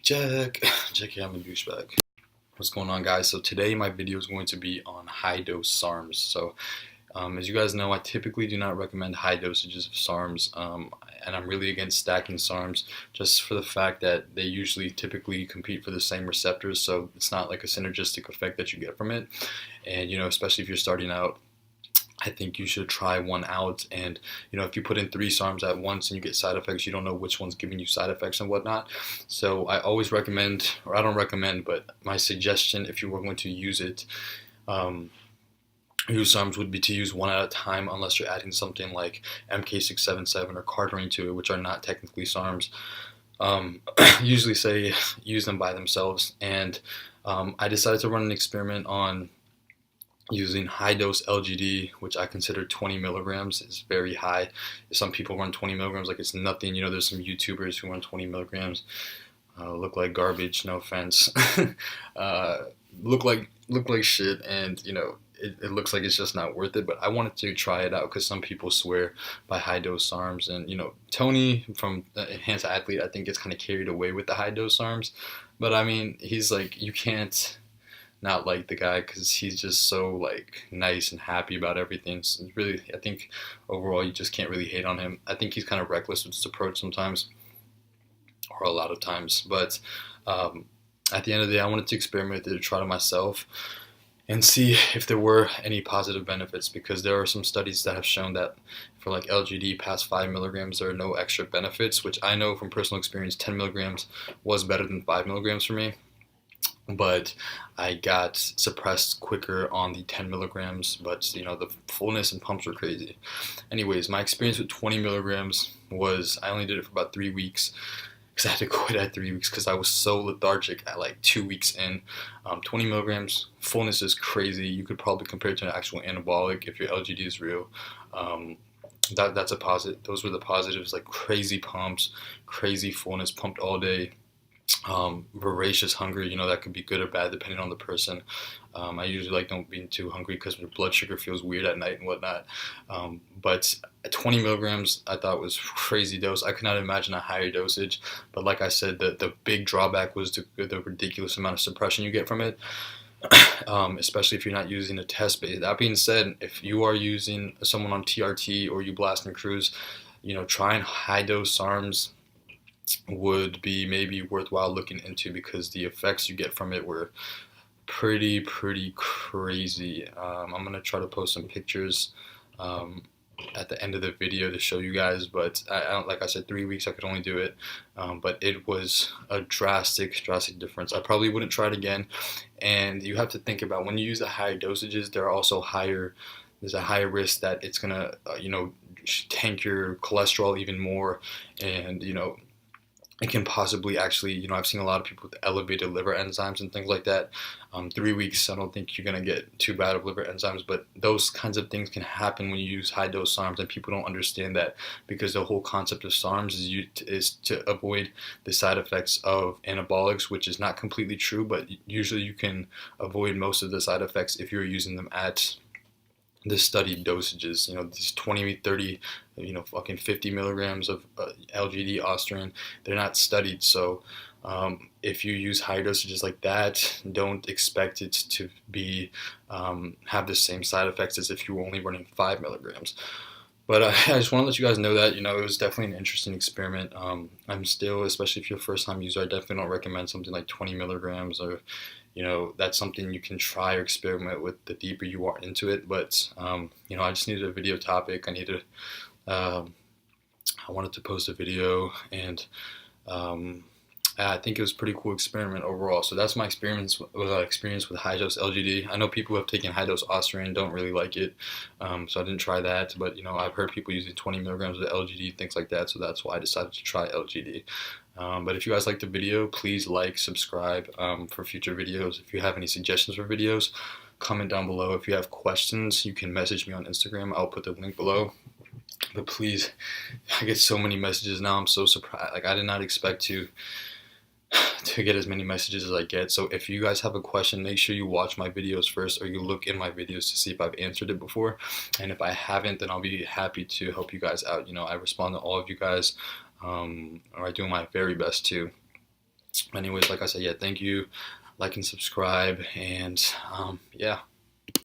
Check. Check here, I'm a douchebag. What's going on, guys? So today my video is going to be on high dose SARMs. So as you guys know, I typically do not recommend high dosages of SARMs, and I'm really against stacking SARMs just for the fact that they usually typically compete for the same receptors, so it's not like a synergistic effect that you get from it. And especially if you're starting out, I think you should try one out. And if you put in 3 SARMs at once and you get side effects, you don't know which one's giving you side effects and whatnot. So I always recommend, or I don't recommend, but my suggestion if you were going to use it, use SARMs, would be to use one at a time, unless you're adding something like MK677 or cardarine to it, which are not technically SARMs. Usually say use them by themselves. And I decided to run an experiment on using high dose LGD, which I consider 20 milligrams is very high. Some people run 20 milligrams like it's nothing. There's some YouTubers who run 20 milligrams, look like garbage, no offense. Look like shit, and it looks like it's just not worth it. But I wanted to try it out because some people swear by high dose SARMs, and Tony from Enhanced Athlete, I think, gets kind of carried away with the high dose SARMs. But I mean, he's like, you can't not like the guy because he's just so like nice and happy about everything. So really, I think overall you just can't really hate on him. I think he's kind of reckless with his approach sometimes, or a lot of times. But at the end of the day, I wanted to experiment with it, to try it myself, and see if there were any positive benefits, because there are some studies that have shown that for like LGD past 5 milligrams, there are no extra benefits, which I know from personal experience 10 milligrams was better than 5 milligrams for me. But I got suppressed quicker on the 10 milligrams, but the fullness and pumps were crazy. Anyways, my experience with 20 milligrams was, I only did it for about 3 weeks, because I had to quit at 3 weeks because I was so lethargic at like 2 weeks in. 20 milligrams, fullness is crazy. You could probably compare it to an actual anabolic if your LGD is real. That's a positive. Those were the positives, like crazy pumps, crazy fullness, pumped all day. Voracious hunger, that could be good or bad depending on the person. I usually don't being too hungry because my blood sugar feels weird at night and whatnot. But at 20 milligrams, I thought was crazy dose. I could not imagine a higher dosage. But like I said, the big drawback was the ridiculous amount of suppression you get from it, especially if you're not using a test base. That being said, if you are using someone on TRT or you blast and cruise, trying high dose SARMs would be maybe worthwhile looking into, because the effects you get from it were pretty crazy. I'm gonna try to post some pictures at the end of the video to show you guys, but I don't, like I said, 3 weeks I could only do it, but it was a drastic difference. I probably wouldn't try it again. And you have to think about, when you use the higher dosages, there's a higher risk that it's gonna tank your cholesterol even more, and it can possibly actually, I've seen a lot of people with elevated liver enzymes and things like that. 3 weeks, I don't think you're going to get too bad of liver enzymes, but those kinds of things can happen when you use high dose SARMs, and people don't understand that, because the whole concept of SARMs is to avoid the side effects of anabolics, which is not completely true, but usually you can avoid most of the side effects if you're using them at the studied dosages. These 20, 30, fucking 50 milligrams of LGD Austrian, they're not studied. So if you use high dosages like that, don't expect it to be have the same side effects as if you were only running 5 milligrams. But I just want to let you guys know that, it was definitely an interesting experiment. I'm still, especially if you're a first time user, I definitely don't recommend something like 20 milligrams, or that's something you can try or experiment with the deeper you are into it. But I just needed a video topic. I wanted to post a video, and I think it was a pretty cool experiment overall. So that's my experience with high dose LGD. I know people who have taken high dose Austrian don't really like it, so I didn't try that. But I've heard people using 20 milligrams of LGD, things like that. So that's why I decided to try LGD. But if you guys liked the video, please like, subscribe for future videos. If you have any suggestions for videos, comment down below. If you have questions, you can message me on Instagram. I'll put the link below. But please, I get so many messages now. I'm so surprised. Like, I did not expect to get as many messages as I get. So if you guys have a question, make sure you watch my videos first, or you look in my videos to see if I've answered it before. And if I haven't, then I'll be happy to help you guys out. I respond to all of you guys, or I do my very best to. Anyways, like I said, yeah, thank you. Like and subscribe, and yeah.